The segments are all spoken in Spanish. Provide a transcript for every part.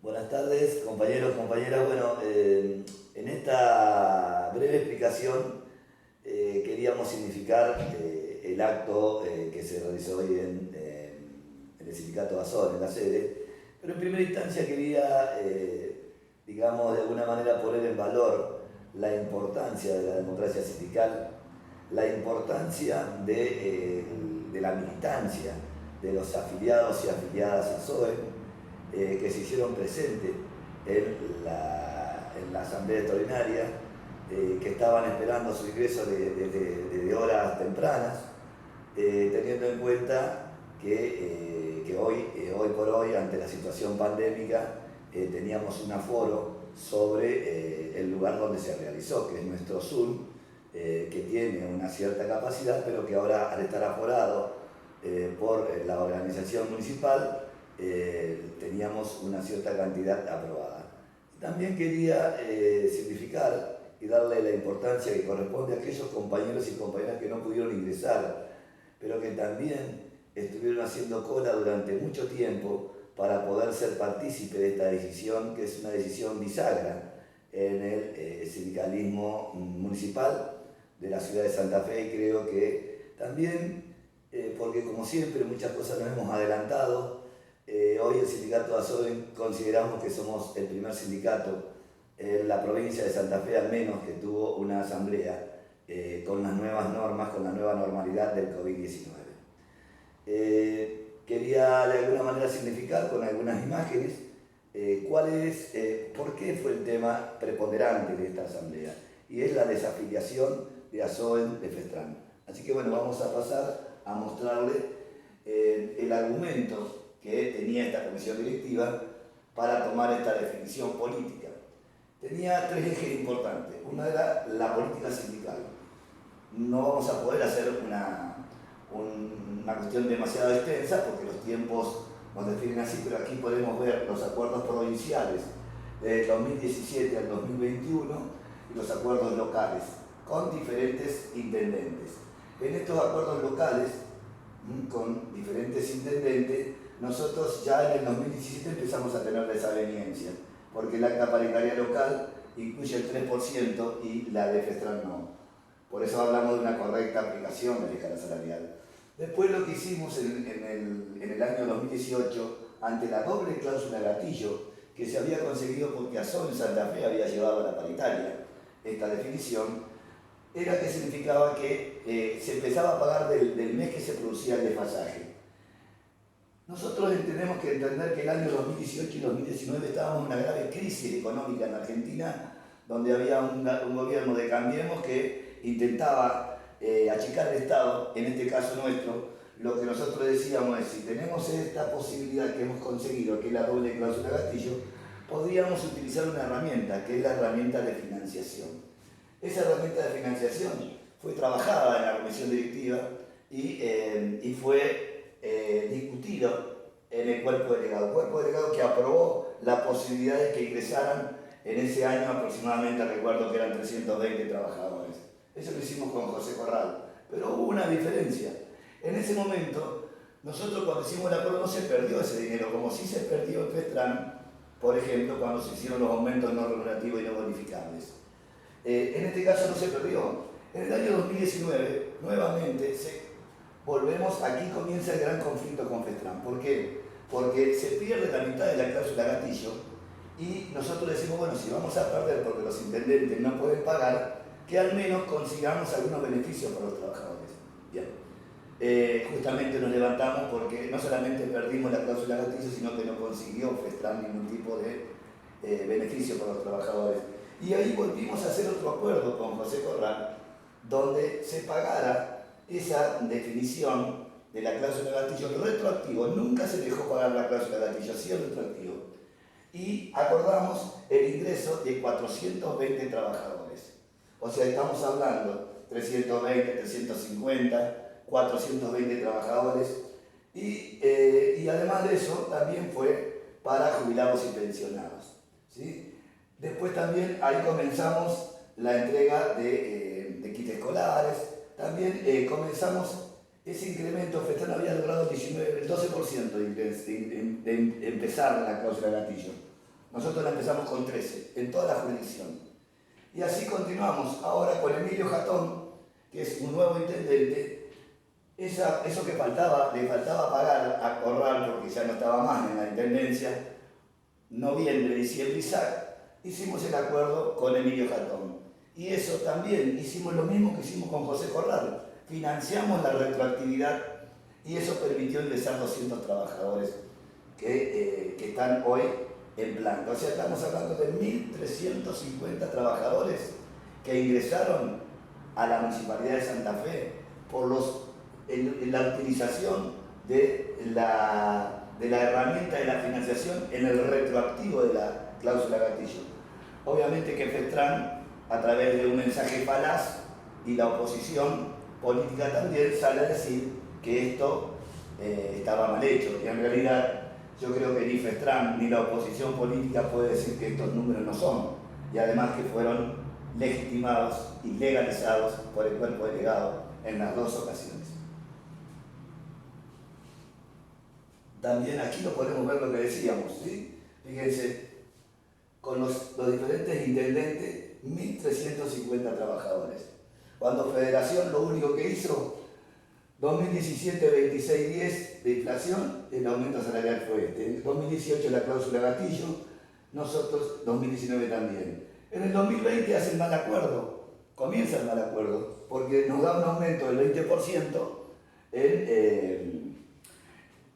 Buenas tardes, compañeros, compañeras. Bueno, en esta breve explicación queríamos significar el acto que se realizó hoy en el sindicato Azor, en la sede, pero en primera instancia quería, digamos, de alguna manera poner en valor la importancia de la democracia sindical, la importancia de la militancia de los afiliados y afiliadas a SOE, que se hicieron presentes en la asamblea extraordinaria, que estaban esperando su ingreso desde horas tempranas, teniendo en cuenta que hoy por hoy, ante la situación pandémica, teníamos un aforo sobre el lugar donde se realizó, que es nuestro Zoom, que tiene una cierta capacidad, pero que ahora, al estar aforado por la organización municipal, teníamos una cierta cantidad aprobada. También quería significar y darle la importancia que corresponde a aquellos compañeros y compañeras que no pudieron ingresar, pero que también estuvieron haciendo cola durante mucho tiempo para poder ser partícipe de esta decisión, que es una decisión bisagra en el sindicalismo municipal de la ciudad de Santa Fe, y creo que también, porque como siempre muchas cosas nos hemos adelantado, hoy el sindicato de Azoven consideramos que somos el primer sindicato en la provincia de Santa Fe, al menos, que tuvo una asamblea con las nuevas normas, con la nueva normalidad del COVID-19. Quería de alguna manera significar con algunas imágenes por qué fue el tema preponderante de esta asamblea, y es la desafiliación de Azoven de Festrán. Así que bueno, vamos a pasar a mostrarle el argumento que tenía esta comisión directiva para tomar esta definición política. Tenía tres ejes importantes. Una era la política sindical. No vamos a poder hacer una cuestión demasiado extensa porque los tiempos nos definen así, pero aquí podemos ver los acuerdos provinciales del 2017 al 2021 y los acuerdos locales con diferentes intendentes. En estos acuerdos locales, con diferentes intendentes, nosotros ya en el 2017 empezamos a tener desaveniencia, porque el acta paritaria local incluye el 3% y la de Festrán no. Por eso hablamos de una correcta aplicación de la escala salarial. Después, lo que hicimos en el año 2018, ante la doble cláusula gatillo que se había conseguido porque Azor en Santa Fe había llevado a la paritaria esta definición, era que significaba que se empezaba a pagar del mes que se producía el desfasaje. Nosotros tenemos que entender que el año 2018 y 2019 estábamos en una grave crisis económica en Argentina, donde había un gobierno de Cambiemos que intentaba achicar el Estado, en este caso nuestro. Lo que nosotros decíamos es, si tenemos esta posibilidad que hemos conseguido, que es la doble cláusula gatillo, podríamos utilizar una herramienta, que es la herramienta de financiación. Esa herramienta de financiación fue trabajada en la comisión directiva y fue discutido en el cuerpo delegado que aprobó la posibilidad de que ingresaran en ese año aproximadamente, recuerdo que eran 320 trabajadores. Eso lo hicimos con José Corral, pero hubo una diferencia. En ese momento, nosotros cuando hicimos el acuerdo no se perdió ese dinero, como sí se perdió en Festrán, por ejemplo, cuando se hicieron los aumentos no remunerativos y no bonificables. En este caso no se perdió. En el año 2019, nuevamente, volvemos, aquí comienza el gran conflicto con Festrán. ¿Por qué? Porque se pierde la mitad de la cláusula gatillo y nosotros decimos, bueno, si vamos a perder porque los intendentes no pueden pagar, que al menos consigamos algunos beneficios para los trabajadores. Bien. Justamente nos levantamos porque no solamente perdimos la cláusula gatillo, sino que no consiguió Festrán ningún tipo de beneficio para los trabajadores. Y ahí volvimos a hacer otro acuerdo con José Corral, donde se pagara esa definición de la cláusula gatillo retroactivo. Nunca se dejó pagar la cláusula gatillo, sí el retroactivo. Y acordamos el ingreso de 420 trabajadores. O sea, estamos hablando 320, 350, 420 trabajadores. Y además de eso, también fue para jubilados y pensionados, ¿sí? Después también ahí comenzamos la entrega de kits escolares. También comenzamos ese incremento. Festrán había logrado el 12% de empezar la cláusula gatillo. Nosotros la empezamos con 13, en toda la jurisdicción. Y así continuamos ahora con Emilio Jatón, que es un nuevo intendente. Eso que faltaba, le faltaba pagar a Corral porque ya no estaba más en la intendencia, noviembre, diciembre y SAC, hicimos el acuerdo con Emilio Jatón. Y eso también hicimos lo mismo que hicimos con José Corral. Financiamos la retroactividad y eso permitió ingresar 200 trabajadores que están hoy en planta. O sea, estamos hablando de 1.350 trabajadores que ingresaron a la Municipalidad de Santa Fe por la utilización de la herramienta de la financiación en el retroactivo de la cláusula gatillo. Obviamente que FETRAN, a través de un mensaje falaz, y la oposición política también sale a decir que esto estaba mal hecho, y en realidad yo creo que ni FETRAN ni la oposición política puede decir que estos números no son, y además que fueron legitimados y legalizados por el cuerpo delegado en las dos ocasiones. También aquí lo podemos ver lo que decíamos, ¿sí? Fíjense, con los diferentes intendentes, 1.350 trabajadores. Cuando Federación lo único que hizo, 2017 26.10 de inflación, el aumento salarial fue este. En 2018 la cláusula gatillo, nosotros 2019 también. En el 2020 hace el mal acuerdo, comienza el mal acuerdo, porque nos da un aumento del 20%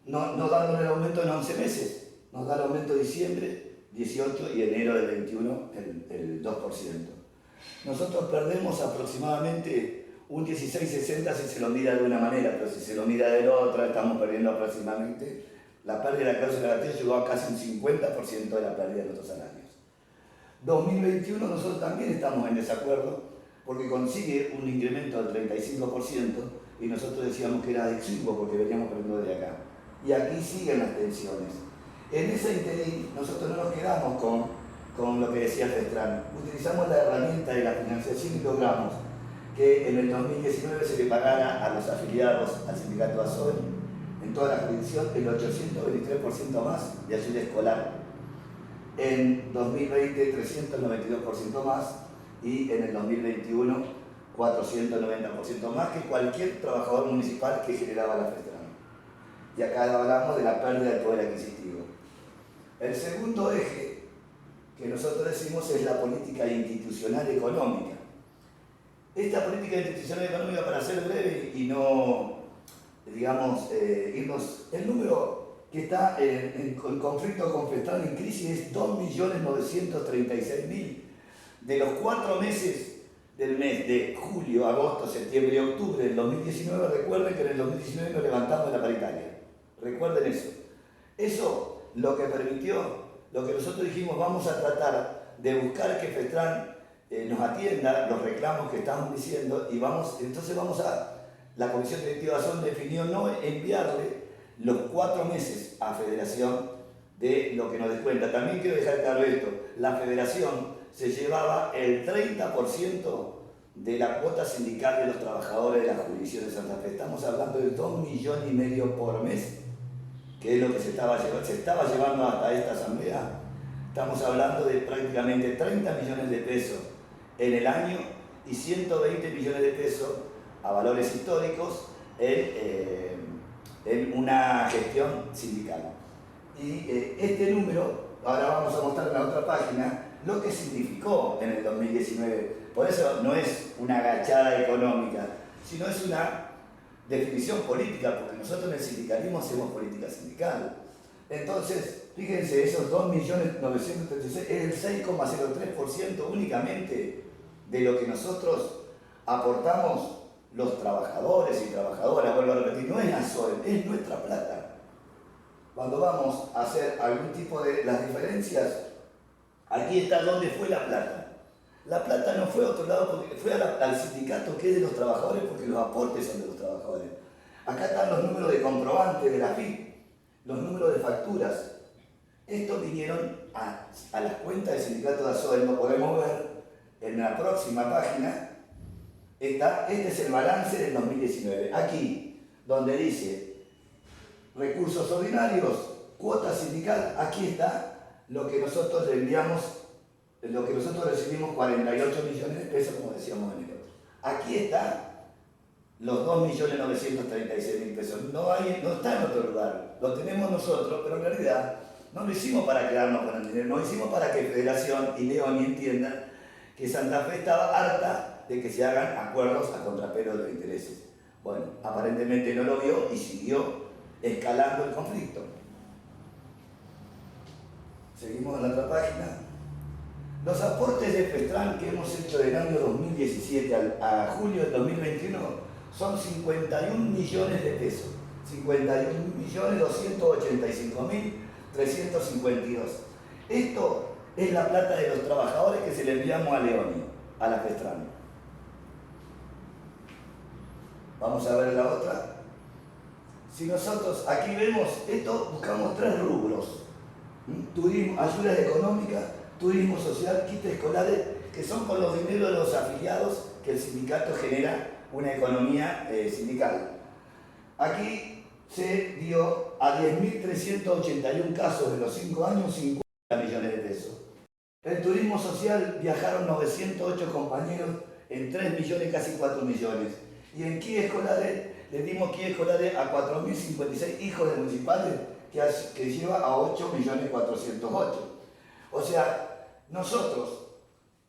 no dándole el aumento en 11 meses, nos da el aumento de diciembre, 18 y enero del 21 el 2%. Nosotros perdemos aproximadamente un 16,60 si se lo mira de una manera, pero si se lo mira de la otra estamos perdiendo aproximadamente, la pérdida de la cláusula de gatillo llegó a casi un 50% de la pérdida de nuestros salarios. 2021 nosotros también estamos en desacuerdo porque consigue un incremento del 35% y nosotros decíamos que era de 5 porque veníamos perdiendo de acá. Y aquí siguen las tensiones. En ese interín nosotros no nos quedamos con lo que decía FETRAN. Utilizamos la herramienta de la financiación y logramos que en el 2019 se le pagara a los afiliados al sindicato ASOE en toda la jurisdicción el 823% más de ayuda escolar. En 2020 392% más y en el 2021 490% más que cualquier trabajador municipal que generaba la FETRAN. Y acá hablamos de la pérdida del poder adquisitivo. El segundo eje que nosotros decimos es la política institucional económica. Esta política institucional económica, para ser breve y no, digamos, irnos, el número que está en conflicto con FETRAN en crisis es 2.936.000. De los 4 meses del mes de julio, agosto, septiembre y octubre del 2019, recuerden que en el 2019 nos levantamos de la paritaria. Recuerden eso. Eso lo que permitió, lo que nosotros dijimos, vamos a tratar de buscar que FETRAN nos atienda los reclamos que estamos diciendo y la Comisión Directiva de ASON definió no enviarle los 4 meses a Federación de lo que nos descuenta. También quiero dejar claro esto, la Federación se llevaba el 30% de la cuota sindical de los trabajadores de la jurisdicción de Santa Fe. Estamos hablando de 2,5 millones por mes, que es lo que se estaba llevando hasta esta asamblea. Estamos hablando de prácticamente 30 millones de pesos en el año y 120 millones de pesos a valores históricos en una gestión sindical. Y este número, ahora vamos a mostrar en la otra página, lo que significó en el 2019. Por eso no es una agachada económica, sino es una definición política, porque nosotros en el sindicalismo hacemos política sindical. Entonces, fíjense, esos 2.936.000 es el 6,03% únicamente de lo que nosotros aportamos los trabajadores y trabajadoras. Vuelvo a repetir, no es ASOE, es nuestra plata. Cuando vamos a hacer algún tipo de las diferencias, aquí está donde fue la plata. La plata no fue a otro lado, porque fue al sindicato que es de los trabajadores, porque los aportes son de los trabajadores. Acá están los números de comprobante de la FIP, los números de facturas. Estos vinieron a las cuentas del sindicato de ASOE, lo podemos ver en la próxima página. Este es el balance del 2019. Aquí, donde dice recursos ordinarios, cuota sindical, aquí está lo que nosotros le enviamos, lo que nosotros recibimos 48 millones de pesos, como decíamos en el otro. Aquí está los 2.936.000 pesos. No está en otro lugar, lo tenemos nosotros, pero en realidad no lo hicimos para quedarnos con el dinero, no lo hicimos para que Federación y Leoni entiendan que Santa Fe estaba harta de que se hagan acuerdos a contrapelo de los intereses. Bueno, aparentemente no lo vio y siguió escalando el conflicto. Seguimos en la otra página. Los aportes de FESTRAN que hemos hecho del año 2017 a julio del 2021 son 51 millones de pesos. 51.285.352. Esto es la plata de los trabajadores que se le enviamos a Leoni, a la FESTRAN. Vamos a ver la otra. Si nosotros aquí vemos esto, buscamos 3 rubros. Turismo, ayudas económicas, turismo social, kits escolares, que son con los dineros de los afiliados que el sindicato genera una economía sindical. Aquí se dio a 10.381 casos de los 5 años 50 millones de pesos. El turismo social viajaron 908 compañeros en 3 millones, casi 4 millones. Y en kits escolares, le dimos kits escolares a 4.056 hijos de municipales, que lleva a 8.408.000. O sea, nosotros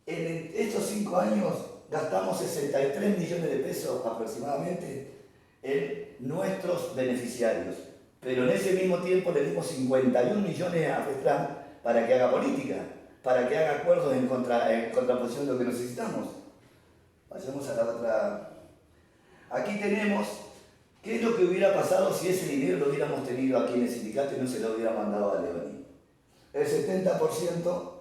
en estos 5 años gastamos 63 millones de pesos aproximadamente en nuestros beneficiarios. Pero en ese mismo tiempo le dimos 51 millones a FESTRAN para que haga política, para que haga acuerdos en contraposición de lo que necesitamos. Vayamos a la otra. Aquí tenemos qué es lo que hubiera pasado si ese dinero lo hubiéramos tenido aquí en el sindicato y no se lo hubiera mandado a Leoni. El 70%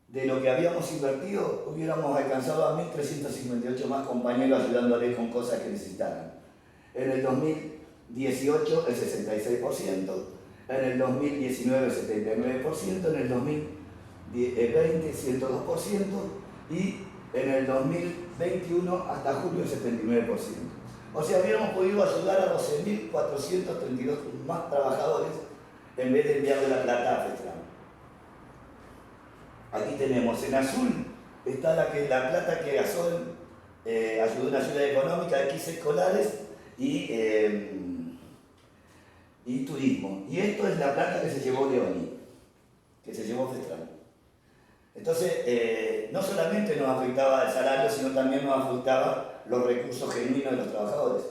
de lo que habíamos invertido hubiéramos alcanzado a 1.358 más compañeros ayudándoles con cosas que necesitaran. En el 2018 el 66%, en el 2019 el 79%, en el 2020 el 102% y en el 2021 hasta julio el 79%. O sea, hubiéramos podido ayudar a 12.432 más trabajadores en vez de enviarle la plata a FESTRAN. Aquí tenemos, en azul está la plata que Gasoil ayudó en ayuda económica de kits escolares y turismo. Y esto es la plata que se llevó Leoni, que se llevó FESTRAN. Entonces, no solamente nos afectaba el salario, sino también nos afectaba los recursos genuinos de los trabajadores.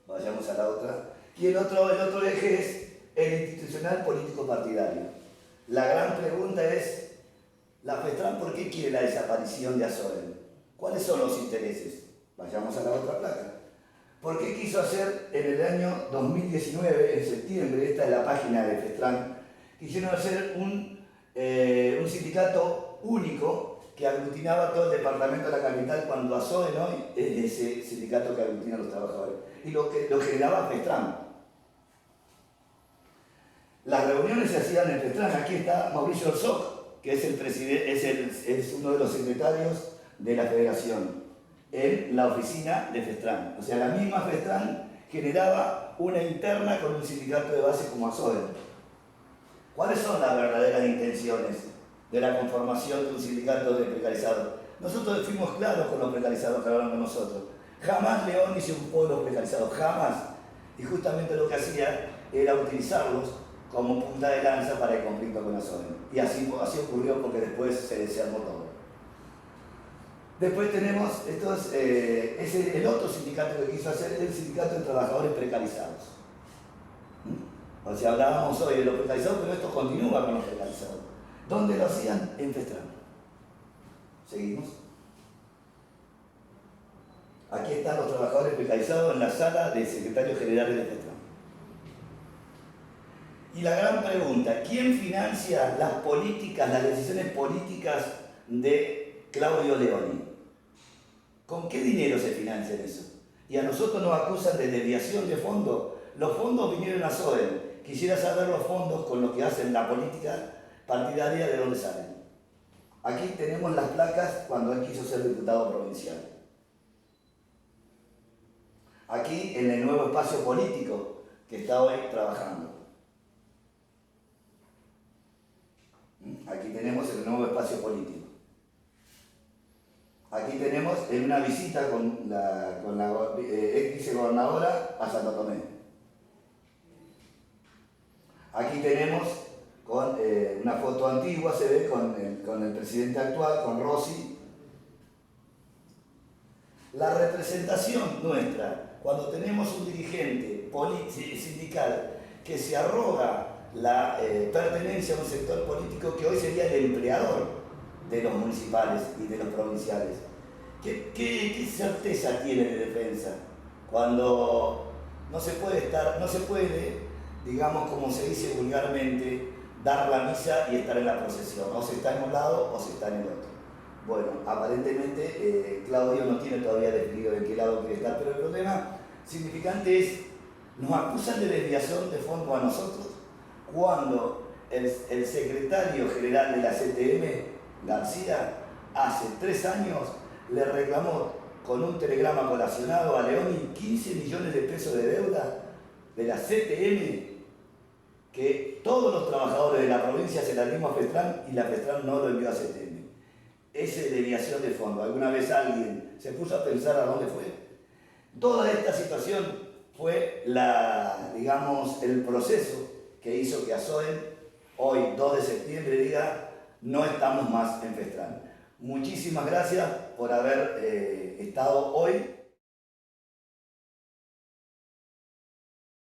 Vayamos a la otra. Y el otro eje es el institucional político partidario. La gran pregunta es, ¿la FESTRAN por qué quiere la desaparición de Azoren? ¿Cuáles son los intereses? Vayamos a la otra placa. ¿Por qué quiso hacer en el año 2019, en septiembre, esta es la página de FESTRAN, quisieron hacer un sindicato único que aglutinaba todo el departamento de la capital, cuando Azoren hoy es ese sindicato que aglutina a los trabajadores? Y lo generaba FESTRAN. Las reuniones se hacían en FESTRAN. Aquí está Mauricio Orsoc, que es el presidente, es uno de los secretarios de la federación, en la oficina de FESTRAN. O sea, la misma FESTRAN generaba una interna con un sindicato de base como Azoren. ¿Cuáles son las verdaderas intenciones de la conformación de un sindicato de precarizados? Nosotros fuimos claros con los precarizados que hablaron con nosotros. Jamás Leoni se ocupó de los precarizados, jamás. Y justamente lo que hacía era utilizarlos como punta de lanza para el conflicto con Azoren. Y así ocurrió, porque después se armó todo. Después tenemos, el otro sindicato que quiso hacer, el sindicato de trabajadores precarizados. O sea, hablábamos hoy de los precarizados, pero esto continúa con los precarizados. ¿Dónde lo hacían? En FESTRAN. Seguimos. Aquí están los trabajadores precarizados en la sala del secretario general de FESTRAN. Y la gran pregunta, ¿quién financia las políticas, las decisiones políticas de Claudio Leoni? ¿Con qué dinero se financia eso? Y a nosotros nos acusan de desviación de fondos. Los fondos vinieron a Azoren. Quisiera saber los fondos con lo que hacen la política partidaria, de dónde salen. Aquí tenemos las placas cuando él quiso ser diputado provincial. Aquí en el nuevo espacio político que está hoy trabajando. aquí tenemos el nuevo espacio político. Aquí tenemos en una visita con la ex vicegobernadora a Santo Tomé. Aquí tenemos con una foto antigua, se ve con el presidente actual, con Rossi. La representación nuestra, cuando tenemos un dirigente sindical que se arroga la pertenencia a un sector político que hoy sería el empleador de los municipales y de los provinciales. ¿Qué certeza tiene de defensa cuando no se puede, digamos, como se dice vulgarmente, dar la misa y estar en la procesión? O se está en un lado o se está en el otro. Bueno, aparentemente Claudio no tiene todavía definido en qué lado quiere estar, pero el problema significante es, nos acusan de desviación de fondo a nosotros cuando el secretario general de la CTM, García, hace 3 años le reclamó con un telegrama colacionado a Leoni 15 millones de pesos de deuda de la CTM, que todos los trabajadores de la provincia se la dimos a Festrán y la Festrán no lo envió a CTM. Esa es desviación de fondo. ¿Alguna vez alguien se puso a pensar a dónde fue? Toda esta situación fue digamos, el proceso que hizo que ASOEN, hoy 2 de septiembre, diga: no estamos más en Festrán. Muchísimas gracias por haber estado hoy